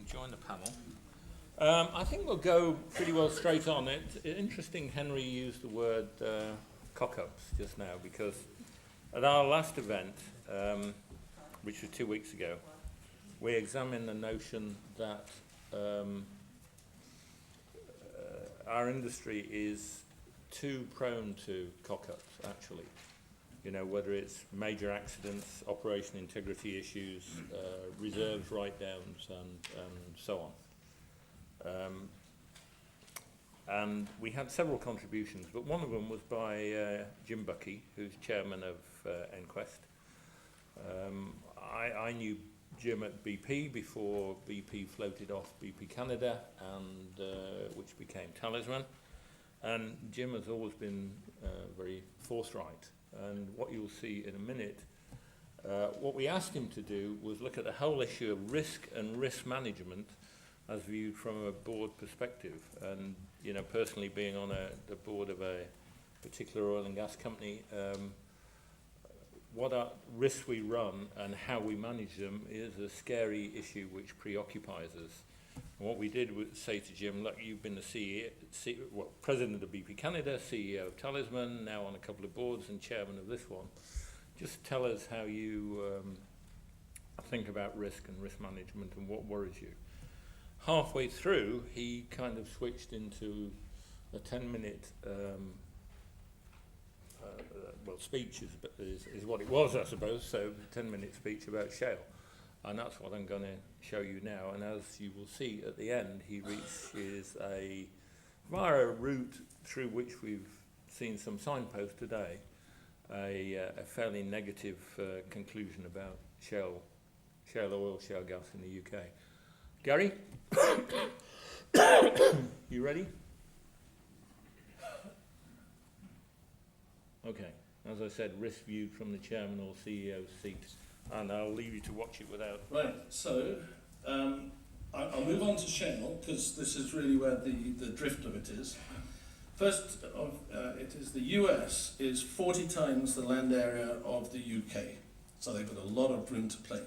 join the panel. I think we'll go pretty well straight on. It's interesting Henry used the word cock-ups just now, because at our last event, which was 2 weeks ago, we examined the notion that our industry is too prone to cock-ups, actually. You know, whether it's major accidents, operation integrity issues, reserves write-downs, and so on. And we had several contributions, but one of them was by Jim Buckey, who's chairman of Enquest. I knew Jim at BP before BP floated off BP Canada, and which became Talisman. And Jim has always been very forthright. And what you'll see in a minute, what we asked him to do was look at the whole issue of risk and risk management as viewed from a board perspective. And, you know, personally being on the board of a particular oil and gas company, what are risks we run and how we manage them is a scary issue which preoccupies us. And what we did was say to Jim, look, you've been the president of BP Canada, CEO of Talisman, now on a couple of boards and chairman of this one. Just tell us how you think about risk and risk management and what worries you. Halfway through, he kind of switched into a 10-minute speech is what it was, I suppose, so a 10-minute speech about shale. And that's what I'm going to show you now. And as you will see at the end, he reaches via a route through which we've seen some signposts today, a fairly negative conclusion about shale oil, shale gas in the UK. Gary, you ready? Okay. As I said, risk viewed from the chairman or CEO's seat. And I'll leave you to watch it without... Right, so I'll move on to shale, because this is really where the drift of it is. First, it is the US is 40 times the land area of the UK, so they've got a lot of room to play.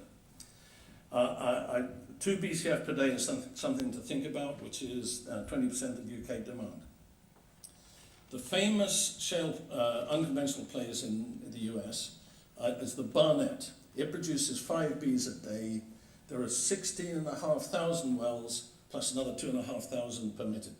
2 BCF per day is something to think about, which is 20% of UK demand. The famous shale unconventional players in the US is the Barnett. It produces 5 Bs a day. There are 16,500 wells, plus another 2,500 permitted.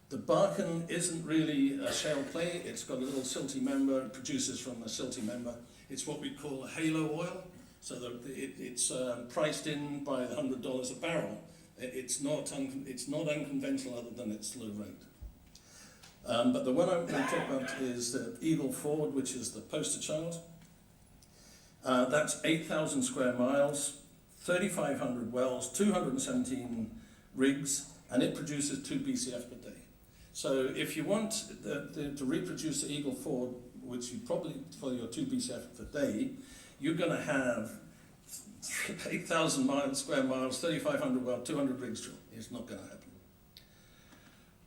The Barken isn't really a shale play. It's got a little silty member. It produces from a silty member. It's what we call a halo oil. So it's priced in by $100 a barrel. It's not unconventional other than its low rate. But the one I'm going to talk about is Eagle Ford, which is the poster child. That's 8,000 square miles, 3,500 wells, 217 rigs, and it produces 2 BCF per day. So if you want to reproduce the Eagle Ford, which you probably, for your 2 BCF per day, you're going to have 8,000 square miles, 3,500 wells, 200 rigs drill. It's not going to happen.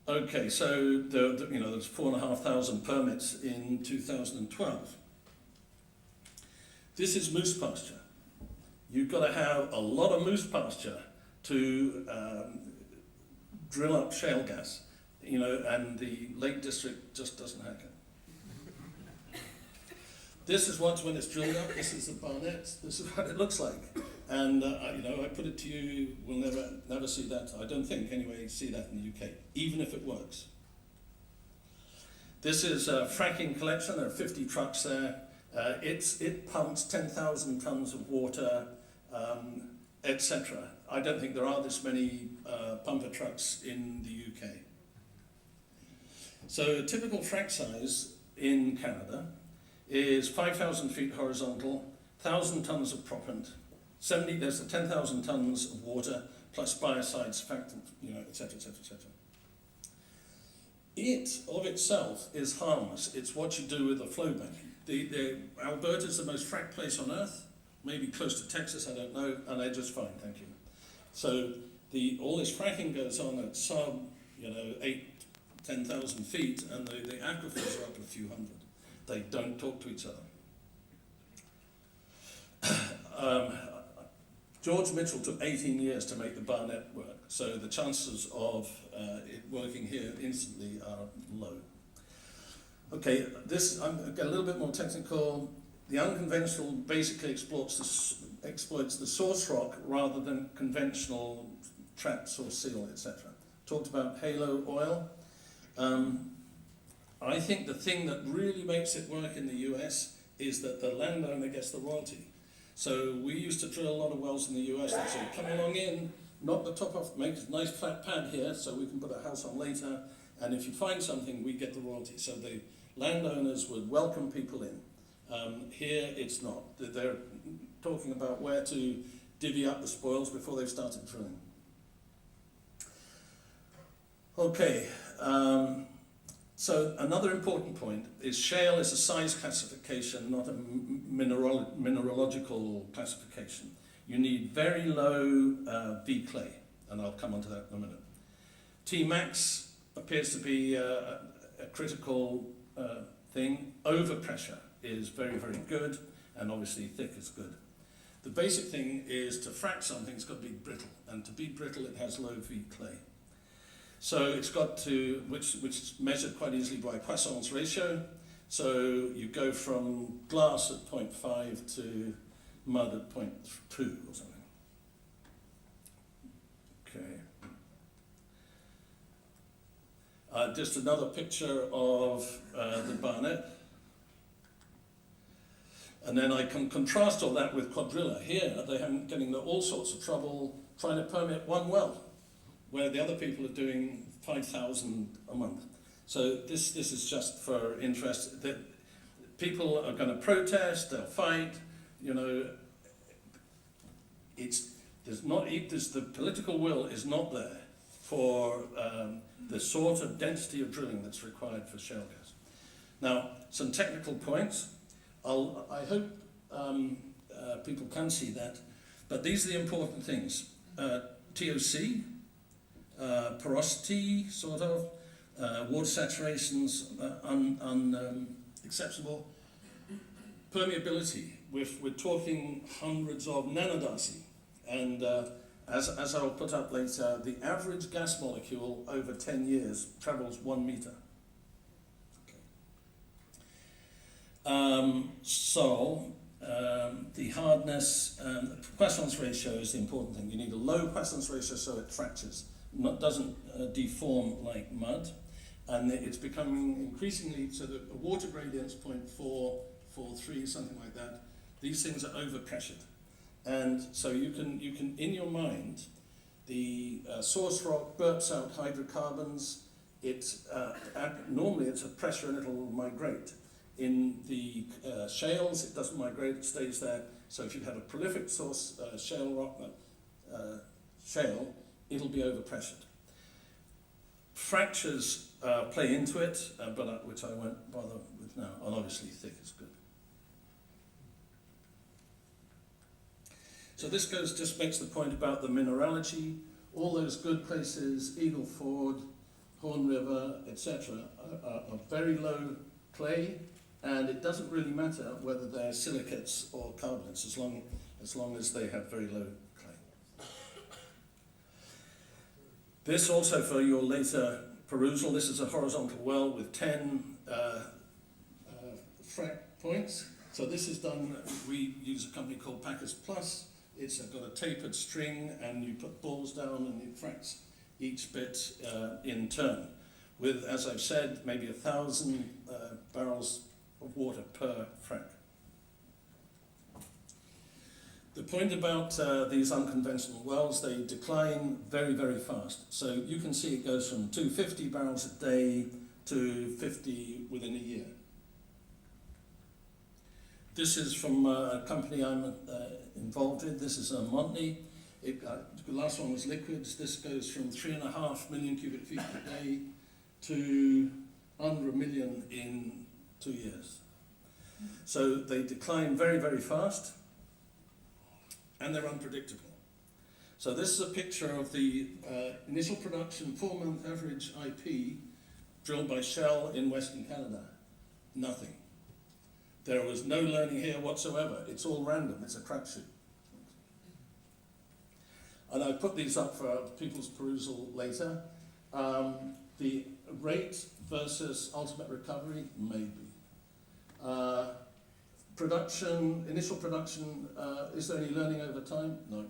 Okay, so there's 4,500 permits in 2012. This is moose pasture. You've got to have a lot of moose pasture to drill up shale gas, and the Lake District just doesn't have it. This is when it's drilled up. This is the Barnett. This is what it looks like. And I put it to you, we'll never see that. I don't think anyway see that in the UK, even if it works. This is a fracking collection. There are 50 trucks there. It pumps 10,000 tons of water, etc. I don't think there are this many pumper trucks in the UK. So a typical frac size in Canada is 5,000 feet horizontal, 1,000 tons of proppant, there's 10,000 tons of water, plus biocide, surfactant, etc., etc., etc. It of itself is harmless. It's what you do with a flow bank. Alberta is the most fracked place on earth, maybe close to Texas, I don't know, and they're just fine, thank you. So all this fracking goes on at sub, 10,000 feet, and the aquifers are up a few hundred. They don't talk to each other. George Mitchell took 18 years to make the Barnett work, so the chances of it working here instantly are low. Okay, this, I'm going to get a little bit more technical. The unconventional basically exploits the source rock rather than conventional traps or seal, etc. Talked about halo oil. I think the thing that really makes it work in the US is that the landowner gets the royalty. So we used to drill a lot of wells in the US and say, come along in, knock the top off, make a nice flat pad here so we can put a house on later, and if you find something, we get the royalty. So the landowners would welcome people in. Here it's not. They're talking about where to divvy up the spoils before they've started drilling. Okay, so another important point is shale is a size classification, not a mineralogical classification. You need very low V clay, and I'll come on to that in a minute. Tmax appears to be a critical thing. Overpressure is very, very good, and obviously thick is good. The basic thing is to frack something, it's got to be brittle, and to be brittle it has low V clay. So it's got to, which is measured quite easily by Poisson's ratio. So you go from glass at 0.5 to mud at 0.2 or something. Okay. Just another picture of the Barnett. And then I can contrast all that with quadrilla. Here, they're getting all sorts of trouble trying to permit one well, where the other people are doing 5,000 a month. So this is just for interest. That people are going to protest, they'll fight. You know, the political will is not there for the sort of density of drilling that's required for shale gas. Now, some technical points. I hope people can see that, but these are the important things. TOC, porosity, sort of, water saturations, unacceptable. Permeability, we're talking hundreds of nanodarcy, and as I'll put up later, the average gas molecule over 10 years travels 1 meter. The hardness, Poisson's ratio is the important thing. You need a low Poisson's ratio so it fractures, doesn't deform like mud, and it's becoming increasingly, so the water gradient's 0.4, 0.43, something like that. These things are overpressured, and so you can in your mind, the source rock burps out hydrocarbons. Normally it's a pressure and it'll migrate. In the shales, it doesn't migrate, it stays there. So if you have a prolific source shale rock, shale, it'll be overpressured. Fractures play into it, which I won't bother with now. And obviously thick is good. So this just makes the point about the mineralogy. All those good places, Eagle Ford, Horn River, etc., are very low clay. And it doesn't really matter whether they're silicates or carbonates, as long as they have very low clay. This also for your later perusal. This is a horizontal well with 10 frac points. So this is done, we use a company called Packers Plus. It's got a tapered string and you put balls down and it fracks each bit in turn. With, as I've said, maybe 1,000 barrels of water per frac. The point about these unconventional wells, they decline very, very fast. So you can see it goes from 250 barrels a day to 50 within a year. This is from a company I'm involved in. This is Montney. The last one was liquids. This goes from 3.5 million cubic feet per day to under 1 million in 2 years. So they decline very, very fast, and they're unpredictable. So this is a picture of the initial production 4-month average IP drilled by Shale in Western Canada. Nothing. There was no learning here whatsoever. It's all random. It's a crapshoot. And I put these up for people's perusal later. The rate versus ultimate recovery, maybe. Initial production, is there any learning over time? No.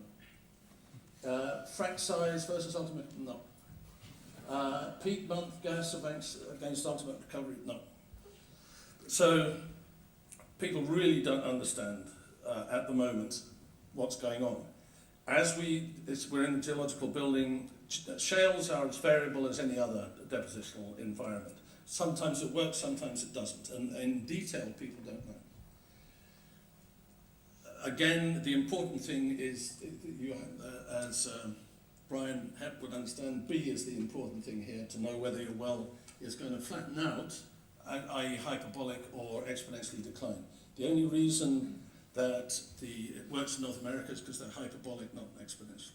Frac size versus ultimate? No. Peak month gas against ultimate recovery? No. So people really don't understand at the moment what's going on. We're in a geological building, shales are as variable as any other depositional environment. Sometimes it works, sometimes it doesn't, and in detail people don't know. Again, the important thing is, as Brian Hepp would understand, B is the important thing here, to know whether your well is going to flatten out, i.e. hyperbolic or exponentially decline. The only reason that it works in North America is because they're hyperbolic, not exponential.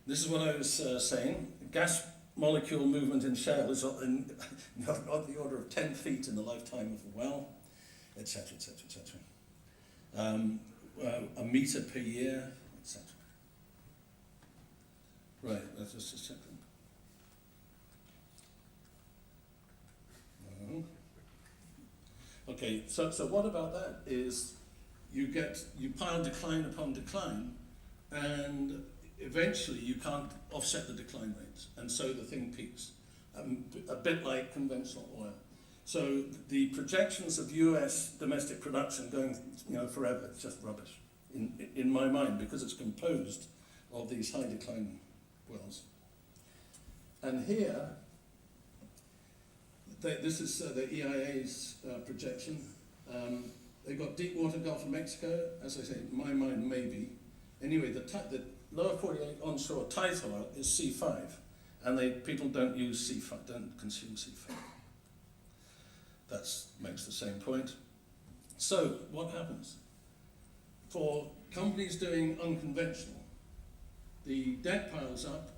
This is what I was saying. Gas molecule movement in shale is on the order of 10 feet in the lifetime of a well, etc., etc., etc. A meter per year, etc. Right, let's just check them. No. Okay, so what about that is you pile decline upon decline, and eventually you can't offset the decline rates, and so the thing peaks, a bit like conventional oil. So the projections of US domestic production going forever, it's just rubbish in my mind, because it's composed of these high decline wells. And here, this is the EIA's projection. They've got deep water Gulf of Mexico, as I say, in my mind, maybe. Anyway, the lower 48 onshore tight oil is C5, and people don't use C5, don't consume C5. That makes the same point. So, what happens? For companies doing unconventional, the debt piles up,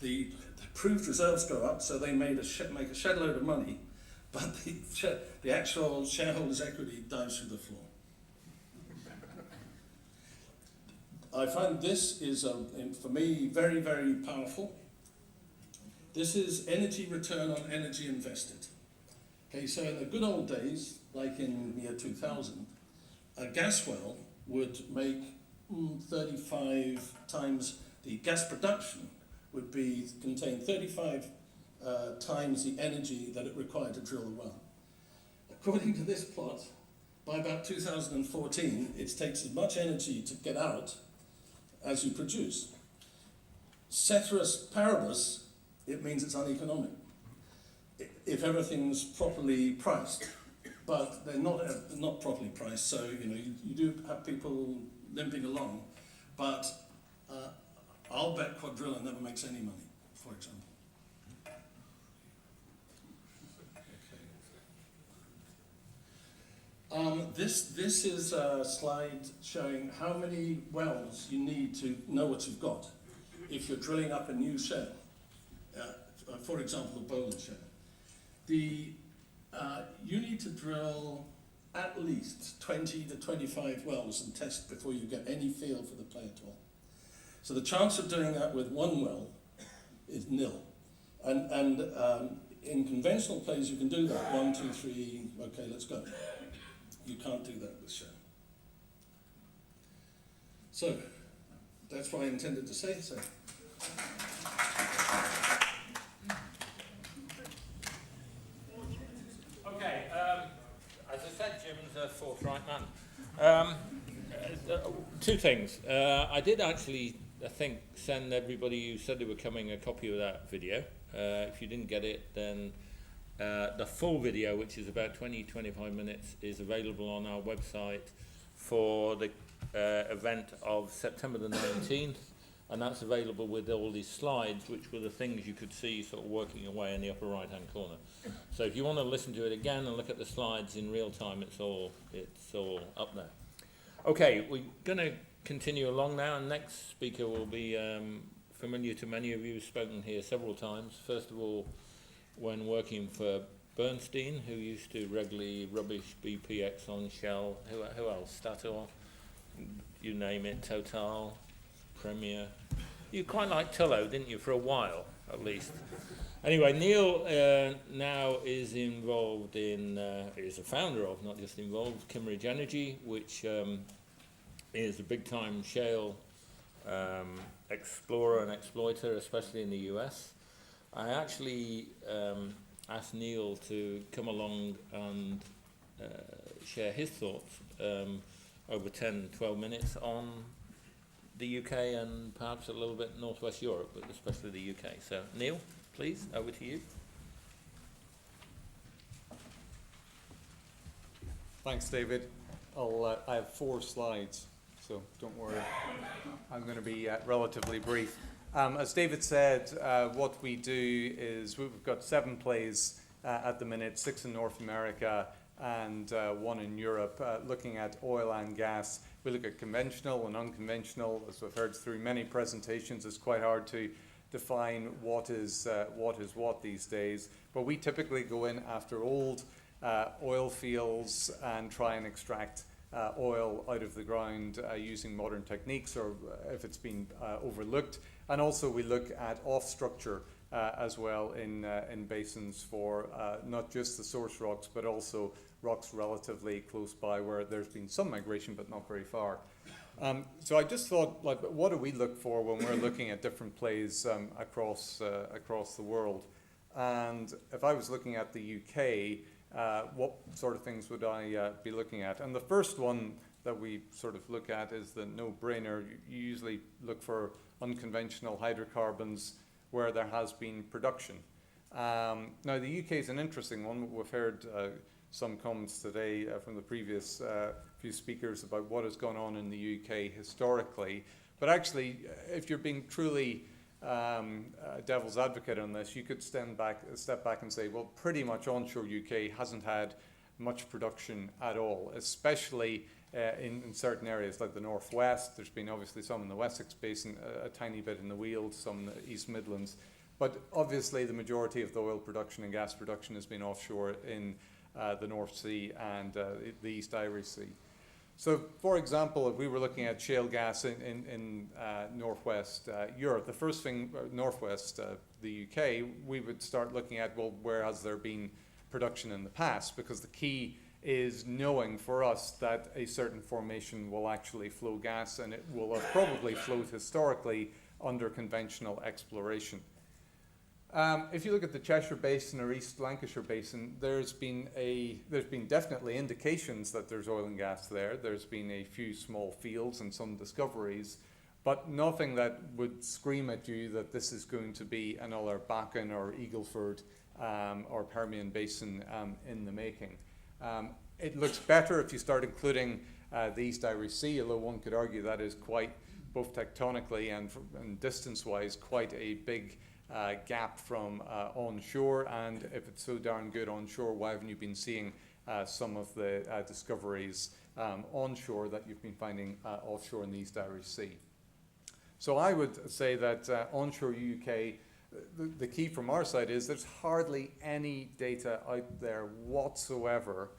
the proved reserves go up, so they make a shed load of money, but the actual shareholders' equity dives through the floor. I find this is, for me, very, very powerful. This is energy return on energy invested. Okay, so in the good old days, like in year 2000, a gas well would make 35 times the gas production would contain 35 times the energy that it required to drill the well. According to this plot, by about 2014, it takes as much energy to get out as you produce. Ceteris paribus, it means it's uneconomic if everything's properly priced, but they're not properly priced. So you do have people limping along, but I'll bet Quadrilla never makes any money, for example. Okay. This is a slide showing how many wells you need to know what you've got if you're drilling up a new shale. For example, the Boland Shale. You need to drill at least 20 to 25 wells and test before you get any feel for the play at all. So the chance of doing that with one well is nil. And in conventional plays you can do that. 1, 2, 3, okay, let's go. You can't do that with shale. So that's what I intended to say. So. Okay, as I said, Jim's a forthright man. Two things. I did actually, I think, send everybody who said they were coming a copy of that video. If you didn't get it, then the full video, which is about 20-25 minutes, is available on our website for the event of September the 19th. And that's available with all these slides, which were the things you could see sort of working away in the upper right-hand corner. So if you want to listen to it again and look at the slides in real time, it's all up there. Okay, we're going to continue along now, and next speaker will be familiar to many of you, who've spoken here several times. First of all, when working for Bernstein, who used to regularly rubbish BP, Exxon, Shell, who else? Statoil, you name it, Total. Premier. You quite liked Tullow, didn't you, for a while, at least? Anyway, Neil now is involved in, is a founder of, not just involved, Kimmeridge Energy, which is a big-time shale explorer and exploiter, especially in the US. I actually asked Neil to come along and share his thoughts over 10, 12 minutes on the UK and perhaps a little bit Northwest Europe, but especially the UK. So, Neil, please, over to you. Thanks, David. I have 4 slides, so don't worry. I'm going to be relatively brief. As David said, what we do is we've got 7 plays at the minute, 6 in North America and 1 in Europe, looking at oil and gas. We look at conventional and unconventional. As we've heard through many presentations, it's quite hard to define what is what these days. But we typically go in after old oil fields and try and extract oil out of the ground using modern techniques, or if it's been overlooked. And also we look at off structure as well in basins for not just the source rocks, but also rocks relatively close by where there's been some migration but not very far. So I just thought, like, what do we look for when we're looking at different plays across the world? And if I was looking at the UK, what sort of things would I be looking at? And the first one that we sort of look at is the no-brainer. You usually look for unconventional hydrocarbons where there has been production. Now the UK is an interesting one. We've heard some comments today from the previous few speakers about what has gone on in the UK historically. But actually, if you're being truly devil's advocate on this, you could step back and say, well, pretty much onshore UK hasn't had much production at all, especially in certain areas like the Northwest. There's been obviously some in the Wessex Basin, a tiny bit in the Weald, some in the East Midlands. But obviously the majority of the oil production and gas production has been offshore in the North Sea and the East Irish Sea. So, for example, if we were looking at shale gas in Northwest Europe, the first thing, Northwest the UK, we would start looking at, well, where has there been production in the past? Because the key is knowing for us that a certain formation will actually flow gas, and it will have probably flowed historically under conventional exploration. If you look at the Cheshire Basin or East Lancashire Basin, there's been definitely indications that there's oil and gas there. There's been a few small fields and some discoveries, but nothing that would scream at you that this is going to be another Bakken or Eagleford or Permian Basin in the making. It looks better if you start including the East Irish Sea, although one could argue that is quite, both tectonically and distance-wise, quite a big gap from onshore. And if it's so darn good onshore, why haven't you been seeing some of the discoveries onshore that you've been finding offshore in the East Irish Sea? So I would say that onshore UK, the key from our side is there's hardly any data out there whatsoever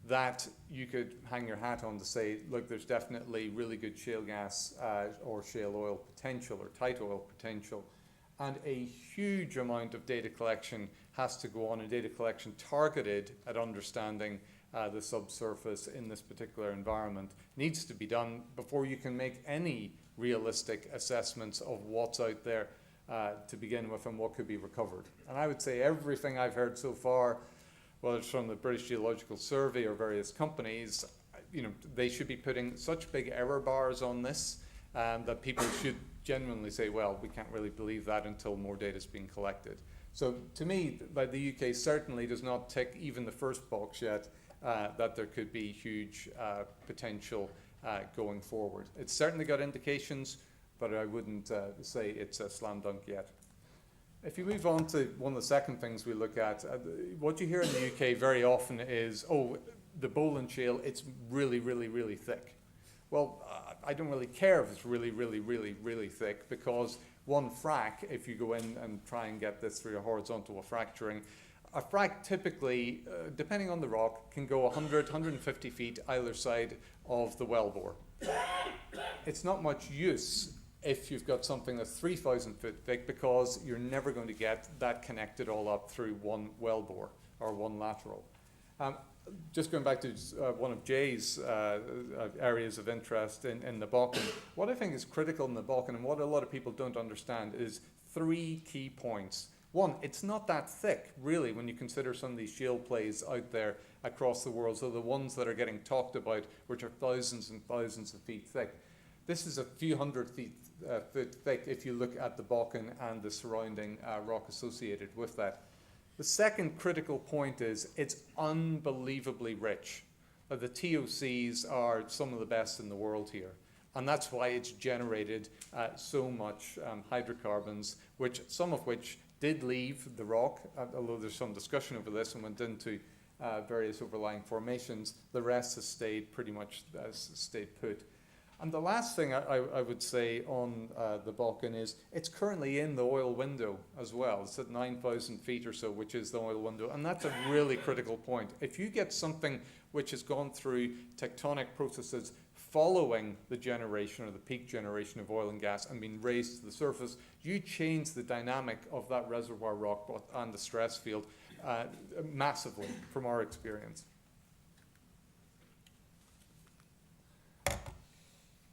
that you could hang your hat on to say, look, there's definitely really good shale gas or shale oil potential or tight oil potential. And a huge amount of data collection has to go on, and data collection targeted at understanding the subsurface in this particular environment needs to be done before you can make any realistic assessments of what's out there to begin with and what could be recovered. And I would say everything I've heard so far, whether it's from the British Geological Survey or various companies, they should be putting such big error bars on this that people should genuinely say, well, we can't really believe that until more data is being collected. So to me, like, the UK certainly does not tick even the first box yet that there could be huge potential going forward. It's certainly got indications, but I wouldn't say it's a slam dunk yet. If you move on to one of the second things we look at, what you hear in the UK very often is, oh, the Boland Shale, it's really, really, really thick. Well, I don't really care if it's really, really, really, really thick, because one frac, if you go in and try and get this through a horizontal fracturing, a frac typically, depending on the rock, can go 100, 150 feet either side of the wellbore. It's not much use if you've got something that's 3,000 foot thick, because you're never going to get that connected all up through one wellbore or one lateral. Just going back to one of Jay's areas of interest in the Bakken, what I think is critical in the Bakken and what a lot of people don't understand is 3 key points. One, it's not that thick, really, when you consider some of these shale plays out there across the world. So the ones that are getting talked about, which are thousands and thousands of feet thick. This is a few hundred feet foot thick if you look at the Bakken and the surrounding rock associated with that. The second critical point is it's unbelievably rich. The TOCs are some of the best in the world here. And that's why it's generated so much hydrocarbons, some of which did leave the rock, although there's some discussion over this and went into various overlying formations. The rest has stayed pretty much stayed put. And the last thing I would say on the Bakken is it's currently in the oil window as well. It's at 9,000 feet or so, which is the oil window. And that's a really critical point. If you get something which has gone through tectonic processes following the generation or the peak generation of oil and gas and been raised to the surface, you change the dynamic of that reservoir rock and the stress field massively from our experience.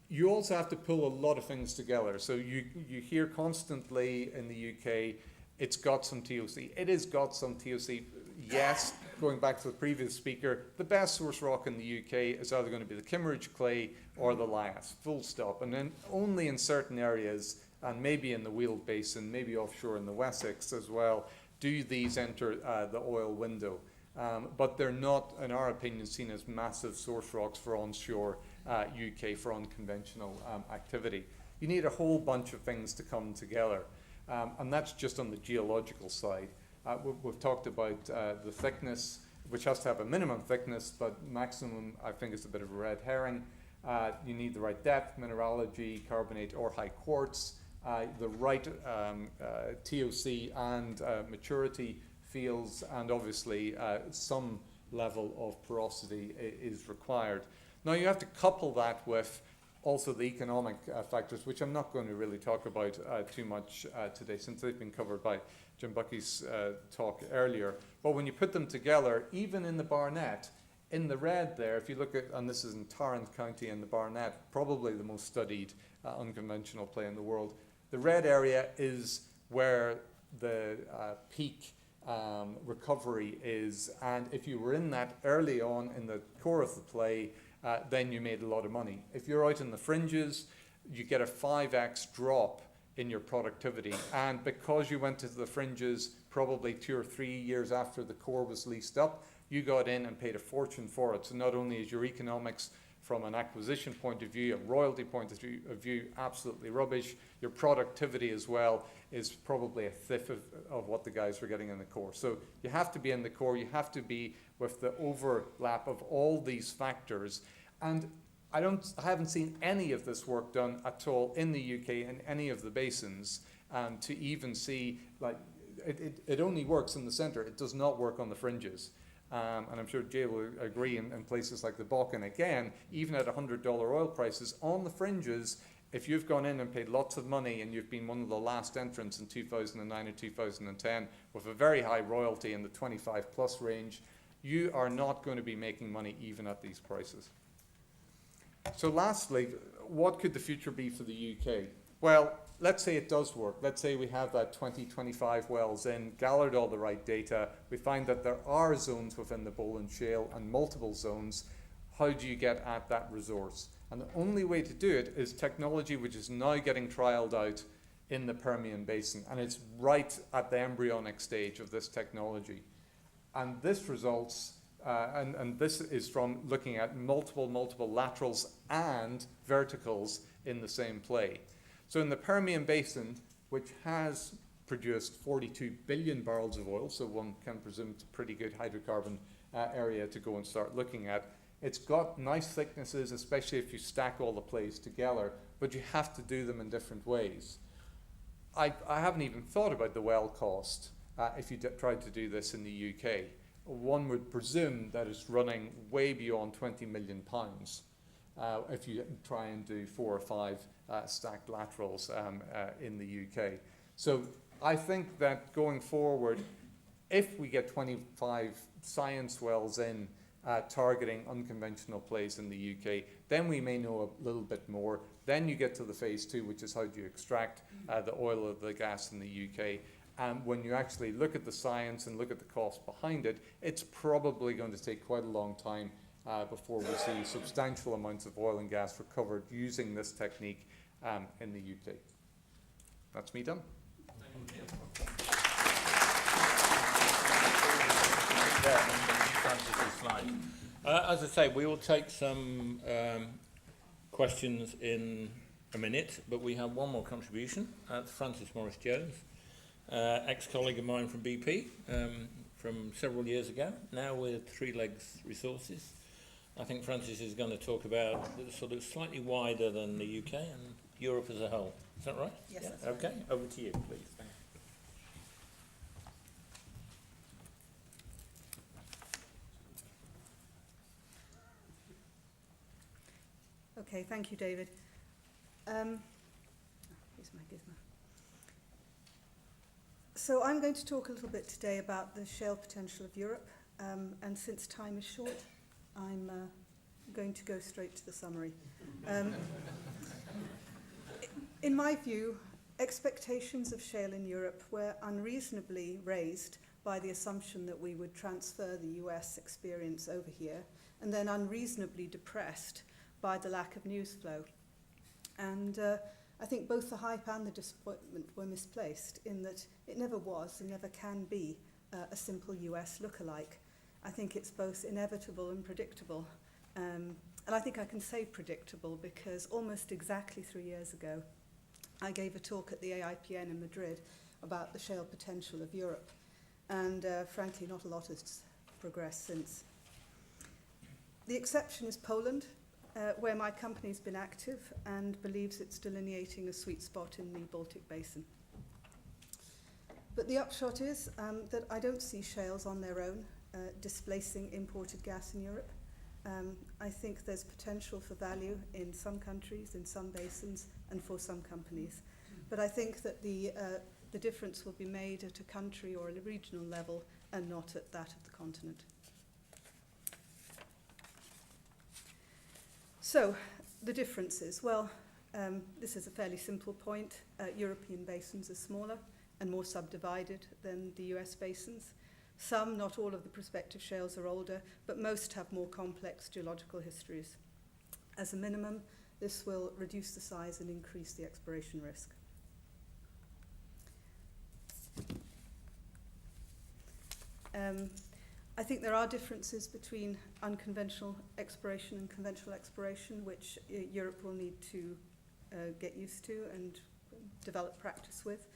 You also have to pull a lot of things together. So you hear constantly in the UK, it's got some TOC. It has got some TOC. Yes, going back to the previous speaker, the best source rock in the UK is either going to be the Kimmeridge clay or the lias, full stop. And then only in certain areas, and maybe in the Weald Basin, maybe offshore in the Wessex as well, do these enter the oil window. But they're not, in our opinion, seen as massive source rocks for onshore UK, for unconventional activity. You need a whole bunch of things to come together. And that's just on the geological side. We've talked about the thickness, which has to have a minimum thickness, but maximum, I think, is a bit of a red herring. You need the right depth, mineralogy, carbonate or high quartz, the right TOC and maturity fields, and obviously some level of porosity is required. Now you have to couple that with also the economic factors, which I'm not going to really talk about too much today, since they've been covered by Jim Bucky's talk earlier. But when you put them together, even in the Barnett, in the red there, if you look at, and this is in Tarrant County in the Barnett, probably the most studied unconventional play in the world, the red area is where the peak recovery is, and if you were in that early on in the core of the play, then you made a lot of money. If you're out in the fringes, you get a 5x drop in your productivity, and because you went to the fringes probably 2 or 3 years after the core was leased up, you got in and paid a fortune for it. So not only is your economics from an acquisition point of view, a royalty point of view, absolutely rubbish, your productivity as well is probably a fifth of what the guys were getting in the core. So you have to be in the core, you have to be with the overlap of all these factors. And I haven't seen any of this work done at all in the UK in any of the basins to even see, like, it only works in the center. It does not work on the fringes. And I'm sure Jay will agree in places like the Bakken, again, even at $100 oil prices, on the fringes, if you've gone in and paid lots of money and you've been one of the last entrants in 2009 or 2010 with a very high royalty in the 25 plus range, you are not going to be making money even at these prices. So lastly, what could the future be for the UK? Well, let's say it does work. Let's say we have that 25 wells in, gathered all the right data. We find that there are zones within the Boland Shale and multiple zones. How do you get at that resource? And the only way to do it is technology which is now getting trialed out in the Permian Basin. And it's right at the embryonic stage of this technology. And this results, and this is from looking at multiple laterals and verticals in the same play. So in the Permian Basin, which has produced 42 billion barrels of oil, so one can presume it's a pretty good hydrocarbon area to go and start looking at. It's got nice thicknesses, especially if you stack all the plays together, but you have to do them in different ways. I haven't even thought about the well cost if you tried to do this in the UK. One would presume that it's running way beyond £20 million. if you try and do 4 or 5 stacked laterals in the UK. So I think that going forward, if we get 25 science wells in targeting unconventional plays in the UK, then we may know a little bit more. Then you get to the phase 2, which is how do you extract the oil or the gas in the UK. And when you actually look at the science and look at the cost behind it, it's probably going to take quite a long time before we see substantial amounts of oil and gas recovered using this technique in the UK. That's me done. Francis's slide. As I say, we will take some questions in a minute, but we have one more contribution. That's Francis Morris-Jones, ex-colleague of mine from BP from several years ago, now with Three Legs Resources. I think Francis is going to talk about sort of slightly wider than the UK and Europe as a whole. Is that right? Yes, Yeah. that's right. Okay, over to you, please. Thank you. Okay, thank you, David. Here's my gizmo. So I'm going to talk a little bit today about the shale potential of Europe, and since time is short, I'm going to go straight to the summary. In my view, expectations of shale in Europe were unreasonably raised by the assumption that we would transfer the US experience over here, and then unreasonably depressed by the lack of news flow. And I think both the hype and the disappointment were misplaced in that it never was and never can be a simple US lookalike. I think it's both inevitable and predictable. And I think I can say predictable because almost exactly 3 years ago, I gave a talk at the AIPN in Madrid about the shale potential of Europe. And frankly, not a lot has progressed since. The exception is Poland, where my company's been active and believes it's delineating a sweet spot in the Baltic Basin. But the upshot is that I don't see shales on their own displacing imported gas in Europe. I think there's potential for value in some countries, in some basins, and for some companies. But I think that the difference will be made at a country or a regional level and not at that of the continent. So, the differences. Well, this is a fairly simple point. European basins are smaller and more subdivided than the US basins. Some, not all of the prospective shales are older, but most have more complex geological histories. As a minimum, this will reduce the size and increase the exploration risk. I think there are differences between unconventional exploration and conventional exploration, which Europe will need to get used to and develop practice with.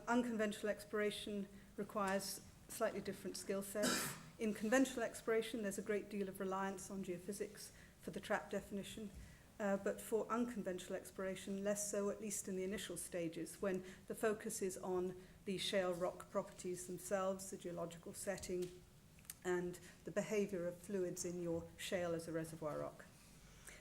Unconventional exploration requires slightly different skill sets. In conventional exploration, there's a great deal of reliance on geophysics for the trap definition, but for unconventional exploration, less so, at least in the initial stages, when the focus is on the shale rock properties themselves, the geological setting, and the behavior of fluids in your shale as a reservoir rock.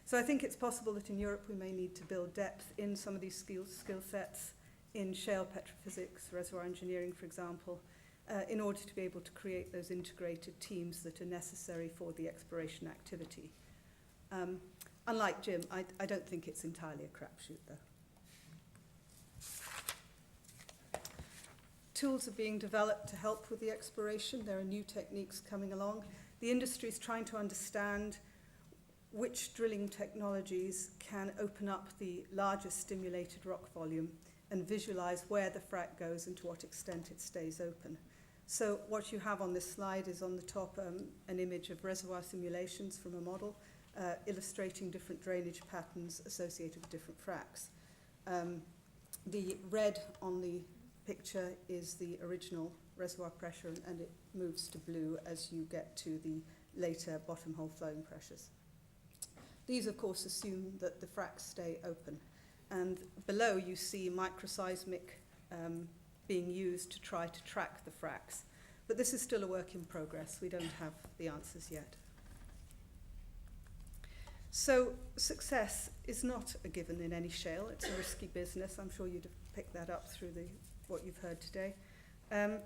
So I think it's possible that in Europe we may need to build depth in some of these skill sets, in shale petrophysics, reservoir engineering, for example, in order to be able to create those integrated teams that are necessary for the exploration activity. Unlike Jim, I don't think it's entirely a crapshoot, though. Tools are being developed to help with the exploration. There are new techniques coming along. The industry is trying to understand which drilling technologies can open up the largest stimulated rock volume and visualize where the frac goes and to what extent it stays open. So what you have on this slide is on the top an image of reservoir simulations from a model illustrating different drainage patterns associated with different fracs. The red on the picture is the original reservoir pressure, and it moves to blue as you get to the later bottom hole flowing pressures. These, of course, assume that the fracs stay open. And below you see microseismic being used to try to track the fracs. But this is still a work in progress. We don't have the answers yet. So success is not a given in any shale. It's a risky business. I'm sure you'd have picked that up through what you've heard today. And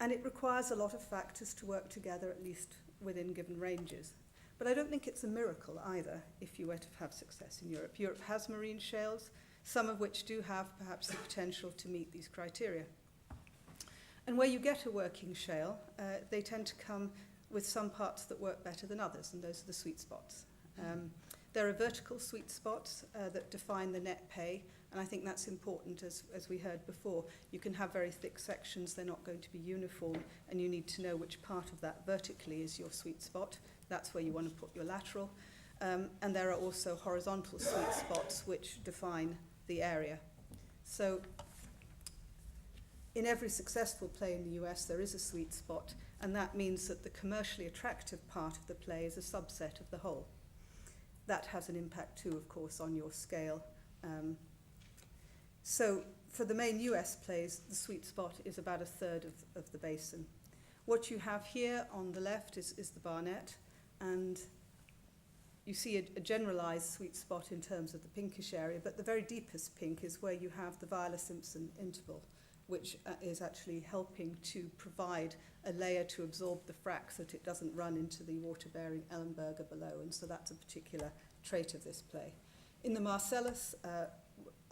it requires a lot of factors to work together, at least within given ranges. But I don't think it's a miracle either if you were to have success in Europe. Europe has marine shales, some of which do have perhaps the potential to meet these criteria. And where you get a working shale, they tend to come with some parts that work better than others, and those are the sweet spots. There are vertical sweet spots that define the net pay, and I think that's important, as we heard before. You can have very thick sections, they're not going to be uniform, and you need to know which part of that vertically is your sweet spot. That's where you want to put your lateral. And there are also horizontal sweet spots which define the area. So in every successful play in the US, there is a sweet spot, and that means that the commercially attractive part of the play is a subset of the whole. That has an impact too, of course, on your scale. So for the main US plays, the sweet spot is about a third of the basin. What you have here on the left is the Barnett, and you see a generalized sweet spot in terms of the pinkish area, but the very deepest pink is where you have the Viola-Simpson interval, which is actually helping to provide a layer to absorb the frac so that it doesn't run into the water-bearing Ellenberger below, and so that's a particular trait of this play. In the Marcellus,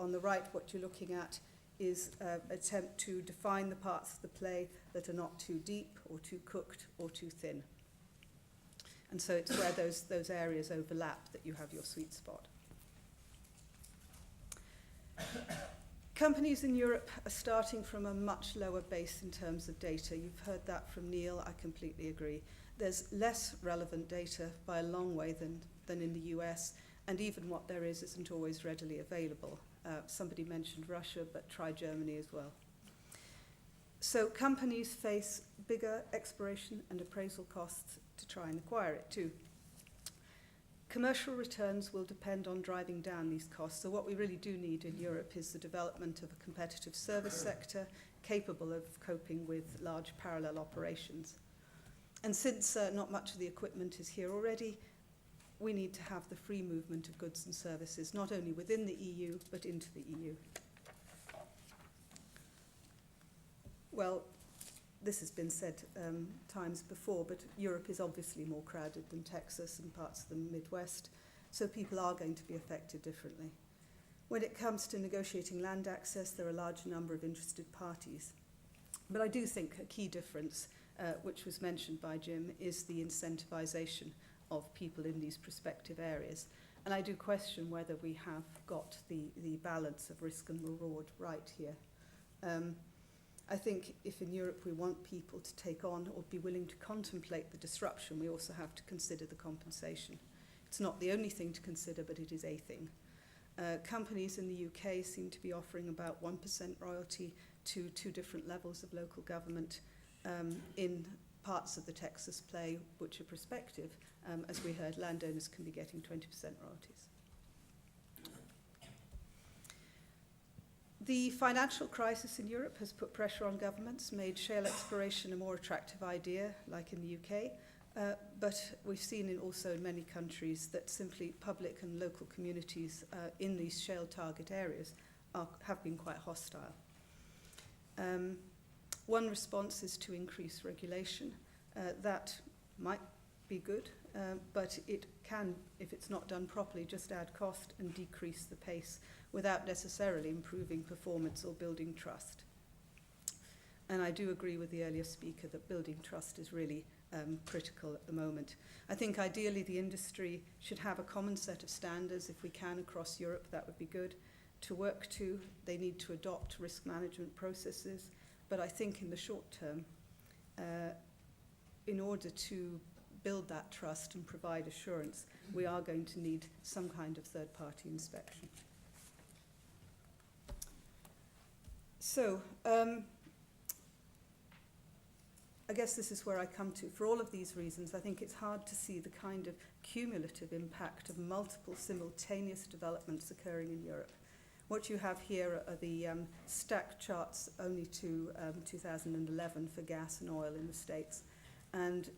on the right, what you're looking at is an attempt to define the parts of the play that are not too deep or too cooked or too thin. And so it's where those areas overlap that you have your sweet spot. Companies in Europe are starting from a much lower base in terms of data. You've heard that from Neil. I completely agree. There's less relevant data by a long way than in the US, and even what there is isn't always readily available. Somebody mentioned Russia, but try Germany as well. So companies face bigger exploration and appraisal costs to try and acquire it too. Commercial returns will depend on driving down these costs. So what we really do need in Europe is the development of a competitive service sector capable of coping with large parallel operations. And since not much of the equipment is here already, we need to have the free movement of goods and services, not only within the EU, but into the EU. Well, this has been said times before, but Europe is obviously more crowded than Texas and parts of the Midwest, so people are going to be affected differently. When it comes to negotiating land access, there are a large number of interested parties. But I do think a key difference, which was mentioned by Jim, is the incentivization of people in these prospective areas. And I do question whether we have got the balance of risk and reward right here. I think if in Europe we want people to take on or be willing to contemplate the disruption, we also have to consider the compensation. It's not the only thing to consider, but it is a thing. Companies in the UK seem to be offering about 1% royalty to 2 different levels of local government in parts of the Texas play, which are prospective. As we heard, landowners can be getting 20% royalties. The financial crisis in Europe has put pressure on governments, made shale exploration a more attractive idea, like in the UK, but we've seen also in many countries that simply public and local communities in these shale target areas have been quite hostile. One response is to increase regulation. That might be good, but it can, if it's not done properly, just add cost and decrease the pace without necessarily improving performance or building trust. And I do agree with the earlier speaker that building trust is really critical at the moment. I think ideally the industry should have a common set of standards if we can across Europe. That would be good to work to. They need to adopt risk management processes, but I think in the short term, in order to build that trust and provide assurance, we are going to need some kind of third-party inspection. So, I guess this is where I come to. For all of these reasons, I think it's hard to see the kind of cumulative impact of multiple simultaneous developments occurring in Europe. What you have here are the stacked charts only to 2011 for gas and oil in the States. And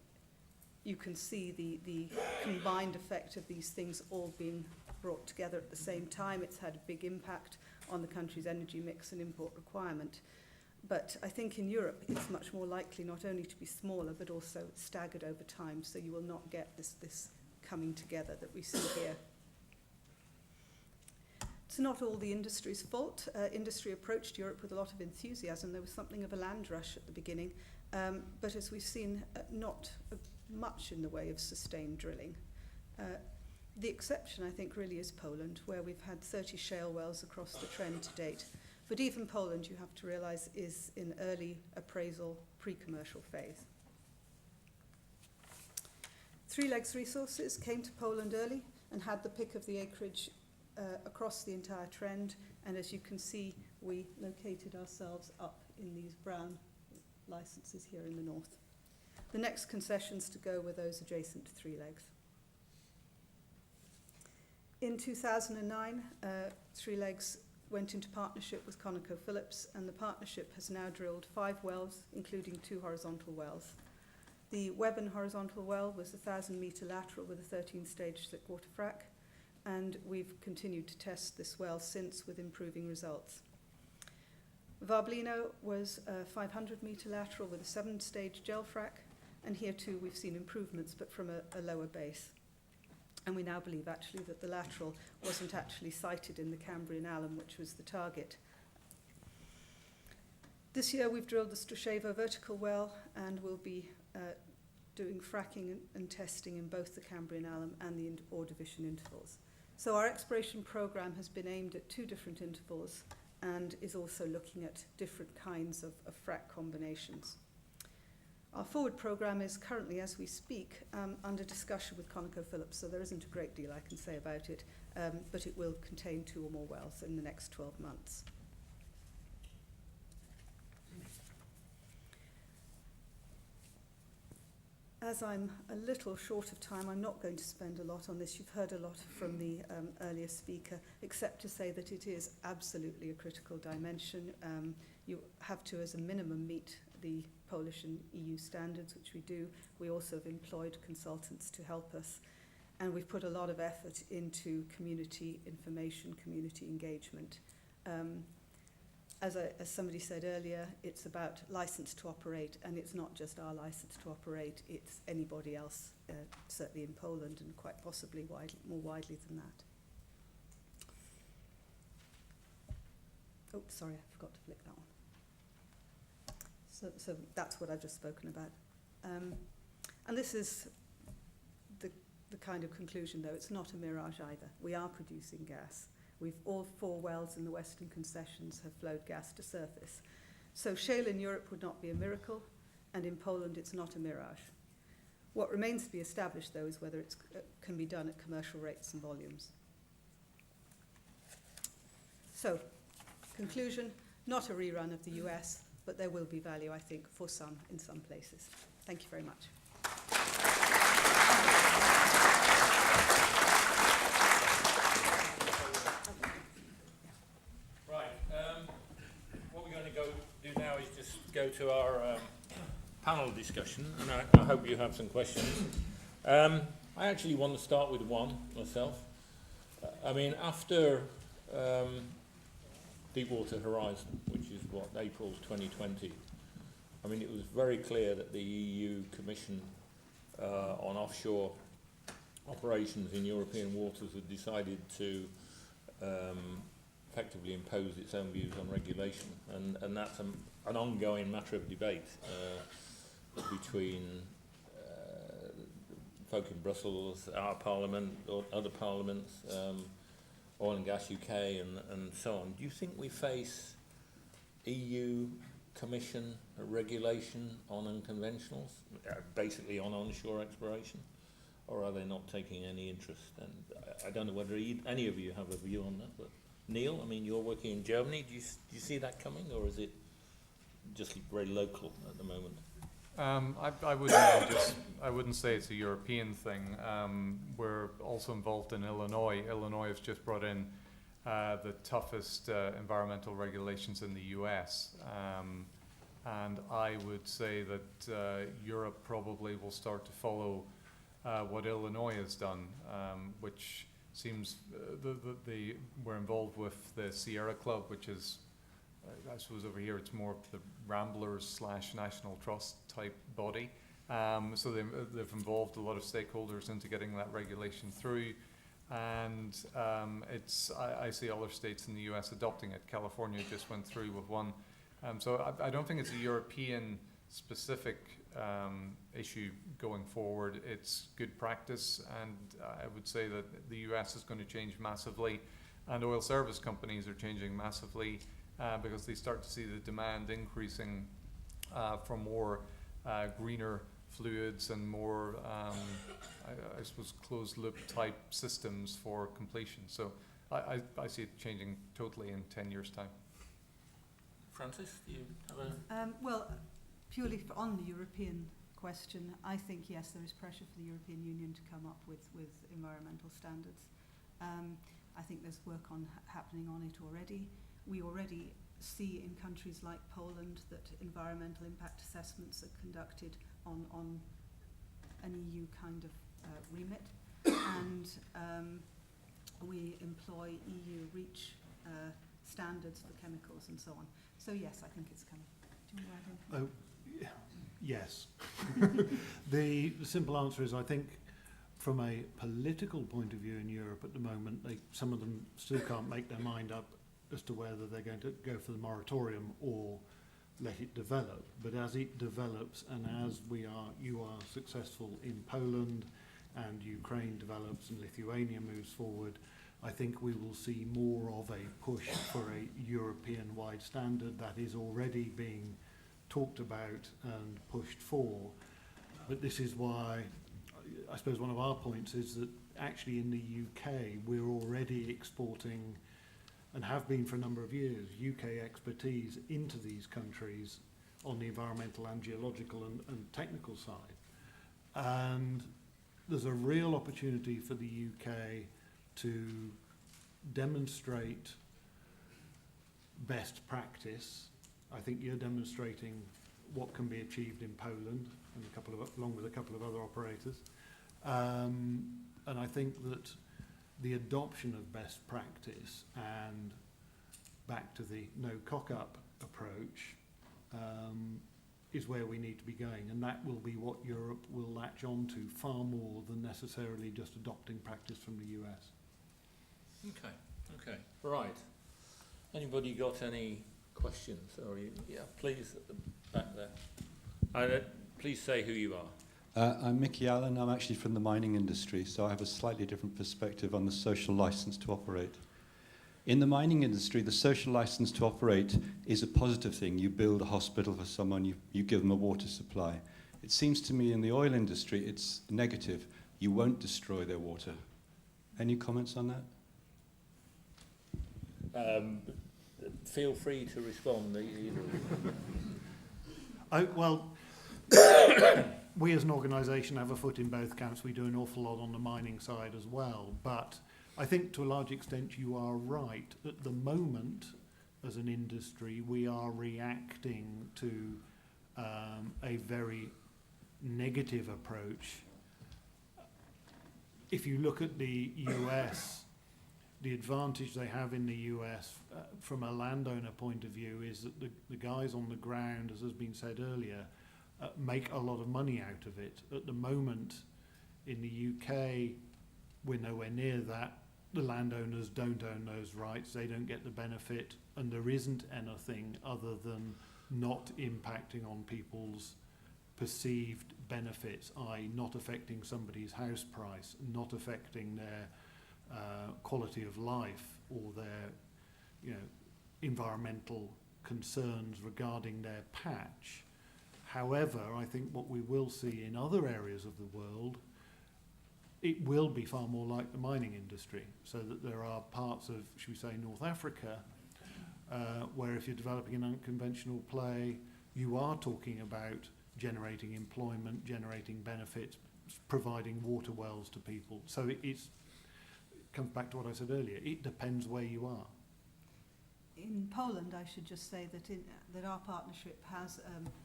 you can see the combined effect of these things all being brought together at the same time. It's had a big impact on the country's energy mix and import requirement. But I think in Europe, it's much more likely not only to be smaller, but also staggered over time. So you will not get this coming together that we see here. It's not all the industry's fault. Industry approached Europe with a lot of enthusiasm. There was something of a land rush at the beginning. But as we've seen, not much in the way of sustained drilling. The exception, I think, really is Poland, where we've had 30 shale wells across the trend to date. But even Poland, you have to realise, is in early appraisal, pre-commercial phase. Three Legs Resources came to Poland early and had the pick of the acreage across the entire trend. And as you can see, we located ourselves up in these brown licenses here in the north. The next concessions to go were those adjacent to Three Legs. In 2009, Three Legs went into partnership with ConocoPhillips, and the partnership has now drilled 5 wells, including 2 horizontal wells. The Webben horizontal well was a 1,000-metre lateral with a 13-stage slick-water frac, and we've continued to test this well since with improving results. Varblino was a 500-metre lateral with a 7-stage gel frac, and here too we've seen improvements, but from a lower base. And we now believe actually that the lateral wasn't actually sited in the Cambrian alum, which was the target. This year we've drilled the Strushevo vertical well, and we'll be doing fracking and testing in both the Cambrian alum and the ore division intervals. So our exploration program has been aimed at 2 different intervals and is also looking at different kinds of frac combinations. Our forward program is currently, as we speak, under discussion with ConocoPhillips, so there isn't a great deal I can say about it, but it will contain 2 or more wells in the next 12 months. As I'm a little short of time, I'm not going to spend a lot on this. You've heard a lot from the earlier speaker, except to say that it is absolutely a critical dimension. You have to, as a minimum, meet the Polish and EU standards, which we do. We also have employed consultants to help us. And we've put a lot of effort into community information, community engagement. As somebody said earlier, it's about license to operate, and it's not just our license to operate, it's anybody else, certainly in Poland, and quite possibly more widely than that. Oh, sorry, I forgot to flick that one. So that's what I've just spoken about. And this is the kind of conclusion, though. It's not a mirage either. We are producing gas. All 4 wells in the Western concessions have flowed gas to surface. So shale in Europe would not be a miracle, and in Poland it's not a mirage. What remains to be established, though, is whether it can be done at commercial rates and volumes. So, conclusion, not a rerun of the US, but there will be value, I think, for some in some places. Thank you very much. Go to our panel discussion, and I hope you have some questions. I actually want to start with one myself. I mean, after Deepwater Horizon, which is what, April 2020, I mean, it was very clear that the EU Commission on offshore operations in European waters had decided to effectively impose its own views on regulation, and that's an ongoing matter of debate between folk in Brussels, our parliament, or other parliaments, Oil and Gas UK, and so on. Do you think we face EU Commission regulation on unconventionals, basically on onshore exploration, or are they not taking any interest? And I don't know whether any of you have a view on that, but Neil, I mean, you're working in Germany. Do you see that coming, or is it just very local at the moment? I wouldn't say it's a European thing. We're also involved in Illinois. Illinois has just brought in the toughest environmental regulations in the US. And I would say that Europe probably will start to follow what Illinois has done, which seems we're involved with the Sierra Club, which is, I suppose over here it's more of the Ramblers / National Trust type body. So they've involved a lot of stakeholders into getting that regulation through. And I see other states in the US adopting it. California just went through with one. So I don't think it's a European specific issue going forward. It's good practice, and I would say that the US is going to change massively, and oil service companies are changing massively because they start to see the demand increasing for more greener fluids and more, I suppose, closed loop type systems for completion. So I see it changing totally in 10 years' time. Francis, do you have a... Well, purely on the European question, I think, yes, there is pressure for the European Union to come up with environmental standards. I think there's work happening on it already. We already see in countries like Poland that environmental impact assessments are conducted on an EU kind of remit, and we employ EU REACH standards for chemicals and so on. So yes, I think it's coming. Do you want to add anything? Yes. The simple answer is, I think from a political point of view in Europe at the moment, some of them still can't make their mind up as to whether they're going to go for the moratorium or let it develop. But as it develops, and as you are successful in Poland, and Ukraine develops and Lithuania moves forward, I think we will see more of a push for a European-wide standard that is already being talked about and pushed for. But this is why, I suppose one of our points is that actually in the UK we're already exporting, and have been for a number of years, UK expertise into these countries on the environmental and geological and technical side. And there's a real opportunity for the UK to demonstrate best practice. I think you're demonstrating what can be achieved in Poland, and along with a couple of other operators. And I think that the adoption of best practice and back to the no cock-up approach is where we need to be going, and that will be what Europe will latch on to far more than necessarily just adopting practice from the US. Okay, right. Anybody got any questions? Or yeah, please, at the back there. Please say who you are. I'm Mickey Allen. I'm actually from the mining industry, so I have a slightly different perspective on the social license to operate. In the mining industry, the social license to operate is a positive thing. You build a hospital for someone, you give them a water supply. It seems to me in the oil industry, it's negative. You won't destroy their water. Any comments on that? Feel free to respond. Well, we as an organisation have a foot in both camps. We do an awful lot on the mining side as well, but I think to a large extent you are right. At the moment, as an industry, we are reacting to a very negative approach. If you look at the US, the advantage they have in the US from a landowner point of view is that the guys on the ground, as has been said earlier, make a lot of money out of it. At the moment, in the UK, we're nowhere near that. The landowners don't own those rights, they don't get the benefit, and there isn't anything other than not impacting on people's perceived benefits, i.e. not affecting somebody's house price, not affecting their quality of life or their environmental concerns regarding their patch. However, I think what we will see in other areas of the world, it will be far more like the mining industry, so that there are parts of, should we say, North Africa, where if you're developing an unconventional play, you are talking about generating employment, generating benefits, providing water wells to people. So it comes back to what I said earlier. It depends where you are. In Poland, I should just say that that our partnership has,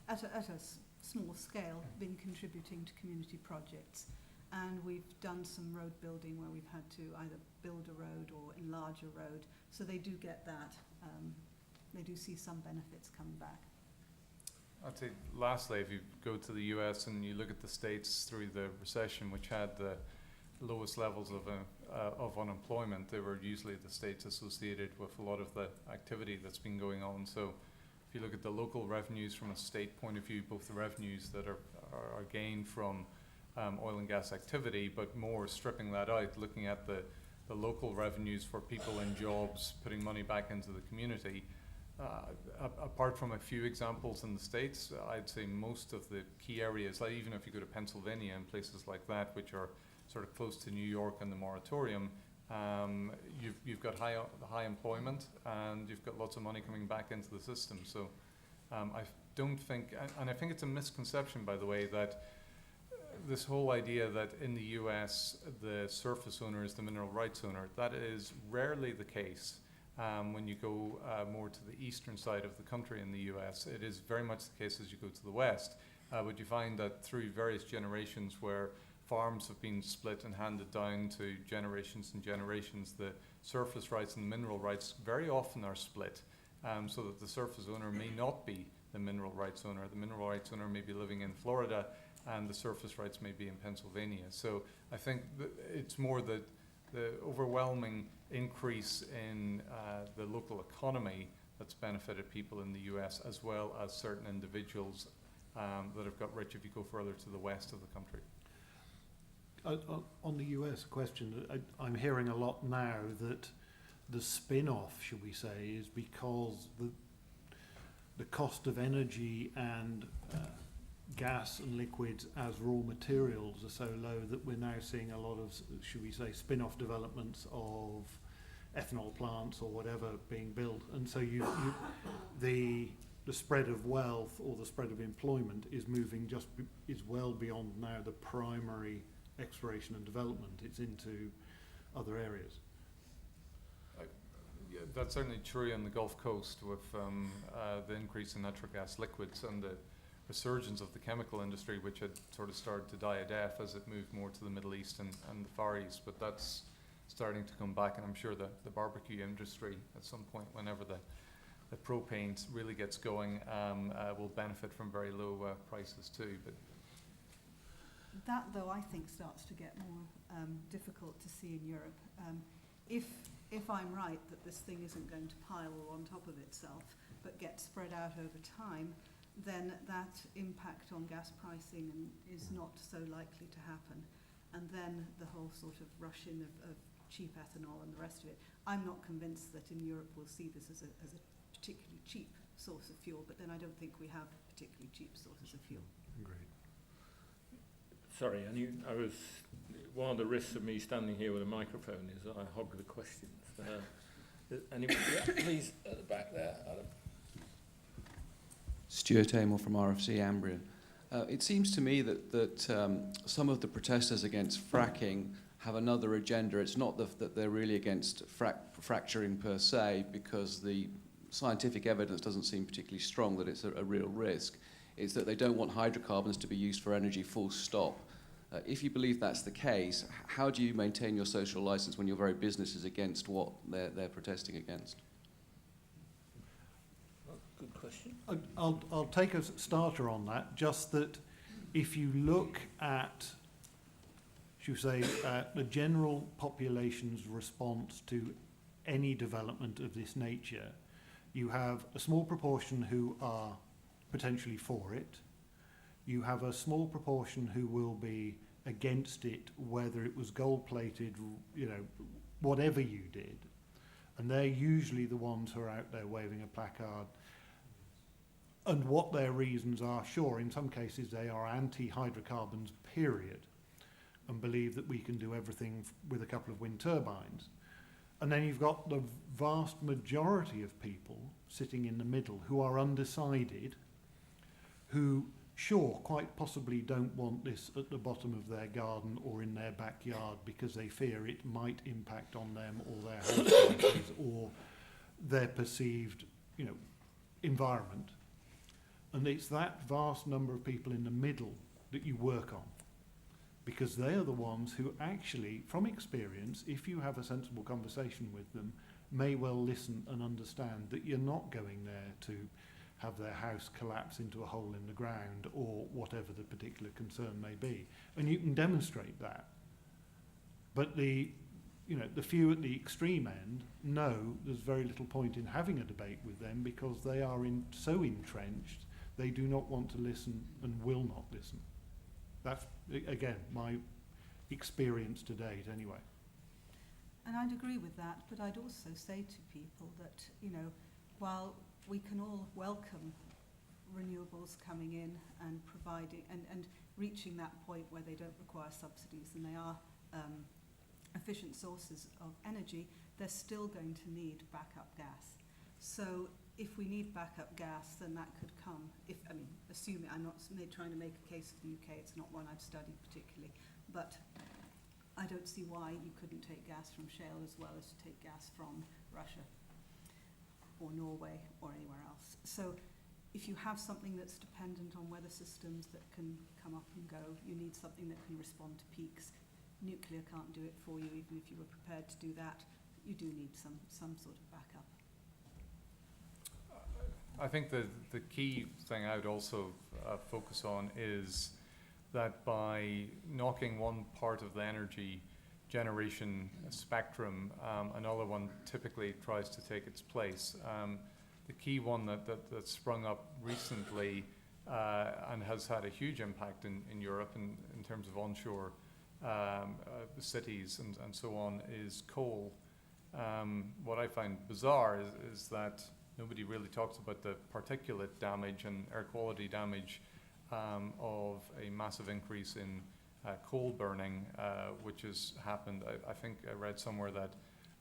at a small scale, been contributing to community projects, and we've done some road building where we've had to either build a road or enlarge a road. So they do get that. They do see some benefits coming back. I'd say lastly, if you go to the US and you look at the States through the recession, which had the lowest levels of unemployment, they were usually the states associated with a lot of the activity that's been going on. So if you look at the local revenues from a state point of view, both the revenues that are gained from oil and gas activity, but more stripping that out, looking at the local revenues for people in jobs, putting money back into the community. Apart from a few examples in the States, I'd say most of the key areas, like even if you go to Pennsylvania and places like that, which are sort of close to New York and the moratorium, you've got high employment and you've got lots of money coming back into the system. So I don't think, and I think it's a misconception, by the way, that this whole idea that in the US the surface owner is the mineral rights owner. That is rarely the case. When you go more to the eastern side of the country in the US, it is very much the case as you go to the west. But you find that through various generations where farms have been split and handed down to generations and generations, the surface rights and the mineral rights very often are split, so that the surface owner may not be the mineral rights owner. The mineral rights owner may be living in Florida and the surface rights may be in Pennsylvania. So I think it's more the overwhelming increase in the local economy that's benefited people in the US, as well as certain individuals that have got rich if you go further to the west of the country. On the US question, I'm hearing a lot now that the spin-off, should we say, is because the cost of energy and gas and liquids as raw materials are so low that we're now seeing a lot of, should we say, spin-off developments of ethanol plants or whatever being built. And so the spread of wealth or the spread of employment is moving is well beyond now the primary exploration and development. It's into other areas. Yeah, that's certainly true on the Gulf Coast with the increase in natural gas liquids and the resurgence of the chemical industry, which had sort of started to die a death as it moved more to the Middle East and the Far East. But that's starting to come back, and I'm sure the barbecue industry at some point, whenever the propane really gets going, will benefit from very low prices too. But that, though, I think starts to get more difficult to see in Europe. If I'm right that this thing isn't going to pile all on top of itself, but get spread out over time, then that impact on gas pricing is not so likely to happen. And then the whole sort of rush in of cheap ethanol and the rest of it. I'm not convinced that in Europe we'll see this as a particularly cheap source of fuel, but then I don't think we have particularly cheap sources of fuel. Agreed. Sorry, I was, one of the risks of me standing here with a microphone is that I hog the questions. Anybody? Yeah, please, at the back there, Adam. Stuart Amell from RFC Ambrian. It seems to me that some of the protesters against fracking have another agenda. It's not that they're really against fracturing per se, because the scientific evidence doesn't seem particularly strong that it's a real risk. It's that they don't want hydrocarbons to be used for energy, full stop. If you believe that's the case, how do you maintain your social license when your very business is against what they're protesting against? Good question. I'll take a starter on that, just that if you look at, should we say, the general population's response to any development of this nature, you have a small proportion who are potentially for it. You have a small proportion who will be against it, whether it was gold-plated, whatever you did. And they're usually the ones who are out there waving a placard. And what their reasons are, sure, in some cases they are anti-hydrocarbons, period, and believe that we can do everything with a couple of wind turbines. And then you've got the vast majority of people sitting in the middle who are undecided, who, sure, quite possibly don't want this at the bottom of their garden or in their backyard because they fear it might impact on them or their house prices or their perceived, environment. And it's that vast number of people in the middle that you work on, because they are the ones who actually, from experience, if you have a sensible conversation with them, may well listen and understand that you're not going there to have their house collapse into a hole in the ground or whatever the particular concern may be. And you can demonstrate that. But the few at the extreme end know there's very little point in having a debate with them, because they are so entrenched, they do not want to listen and will not listen. That's, again, my experience to date anyway. And I'd agree with that, but I'd also say to people that, while we can all welcome renewables coming in and providing and reaching that point where they don't require subsidies and they are efficient sources of energy, they're still going to need backup gas. So if we need backup gas, then that could come, assuming, I'm not trying to make a case for the UK, it's not one I've studied particularly, but I don't see why you couldn't take gas from Shale as well as to take gas from Russia or Norway or anywhere else. So if you have something that's dependent on weather systems that can come up and go, you need something that can respond to peaks. Nuclear can't do it for you, even if you were prepared to do that. You do need some sort of backup. I think the key thing I would also focus on is that by knocking one part of the energy generation spectrum, another one typically tries to take its place. The key one that sprung up recently and has had a huge impact in Europe in terms of onshore cities and so on is coal. What I find bizarre is that nobody really talks about the particulate damage and air quality damage of a massive increase in coal burning, which has happened. I think I read somewhere that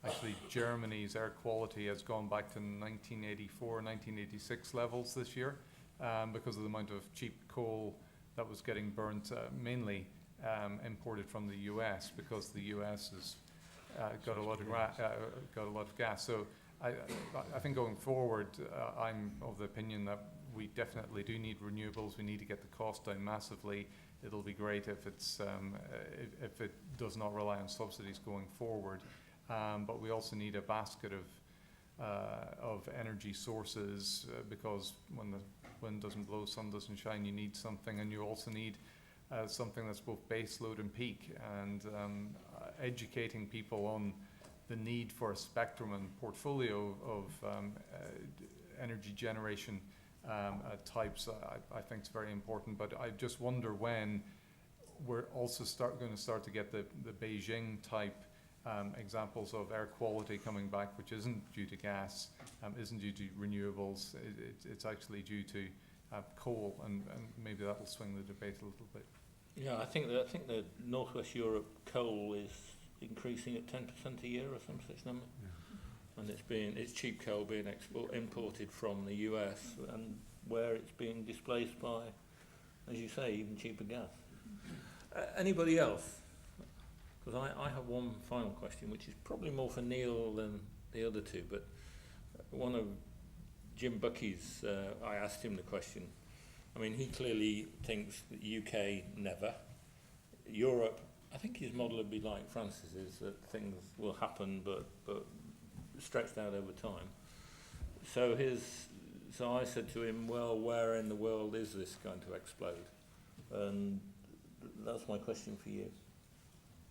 actually Germany's air quality has gone back to 1984, 1986 levels this year because of the amount of cheap coal that was getting burnt, mainly imported from the US, because the US has got a lot of gas. So I think going forward, I'm of the opinion that we definitely do need renewables. We need to get the cost down massively. It'll be great if if it does not rely on subsidies going forward. But we also need a basket of energy sources because when the wind doesn't blow, sun doesn't shine. You need something, and you also need something that's both base load and peak. And educating people on the need for a spectrum and portfolio of energy generation types, I think is very important. But I just wonder when we're also going to start to get the Beijing type examples of air quality coming back, which isn't due to gas, isn't due to renewables. It's actually due to coal, and maybe that will swing the debate a little bit. Yeah, I think that Northwest Europe coal is increasing at 10% a year or some such number, and it's cheap coal being imported from the US, and where it's being displaced by, as you say, even cheaper gas. Anybody else? Because I have one final question, which is probably more for Neil than the other two, but one of Jim Bucky's, I asked him the question. I mean, he clearly thinks that UK never. Europe, I think his model would be like Francis's, that things will happen but stretched out over time. So I said to him, well, where in the world is this going to explode? And that's my question for you.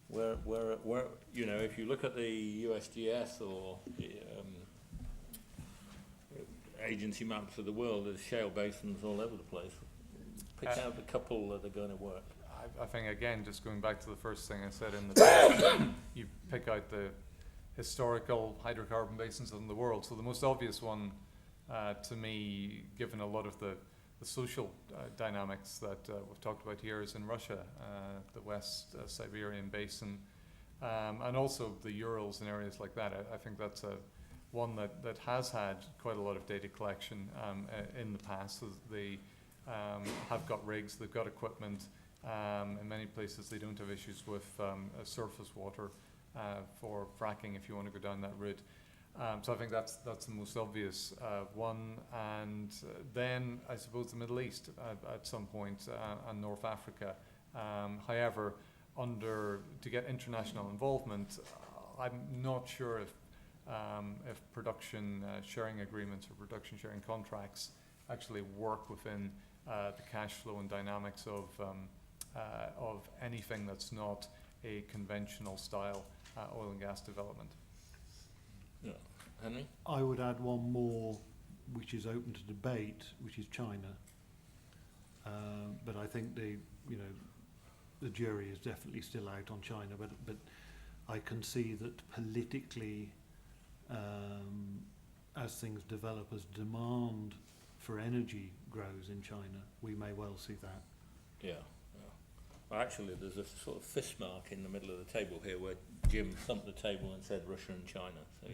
Where if you look at the USGS or agency maps of the world, there's shale basins all over the place. Pick out a couple that are going to work. I think, again, just going back to the first thing I said in the you pick out the historical hydrocarbon basins in the world. So the most obvious one to me, given a lot of the social dynamics that we've talked about here, is in Russia, the West Siberian basin, and also the Urals and areas like that. I think that's one that has had quite a lot of data collection in the past. So they have got rigs, they've got equipment. In many places they don't have issues with surface water for fracking if you want to go down that route. So I think that's the most obvious one, and then I suppose the Middle East at some point, and North Africa. However, to get international involvement, I'm not sure if production sharing agreements or production sharing contracts actually work within the cash flow and dynamics of anything that's not a conventional style oil and gas development. Yeah. Henry? I would add one more, which is open to debate, which is China. But I think the jury is definitely still out on China. But I can see that politically, as things develop, as demand for energy grows in China, we may well see that. Yeah. Well, actually, there's a sort of fist mark in the middle of the table here where Jim thumped the table and said Russia and China. So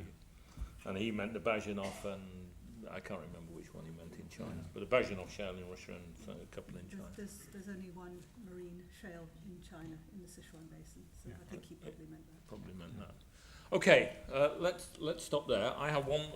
and he meant the Bazhenov, and I can't remember which one he meant in China, but the Bazhenov shale in Russia and a couple in China. There's only one marine shale in China, in the Sichuan Basin, so I think he probably meant that. Probably meant that. Okay, let's stop there. I have one.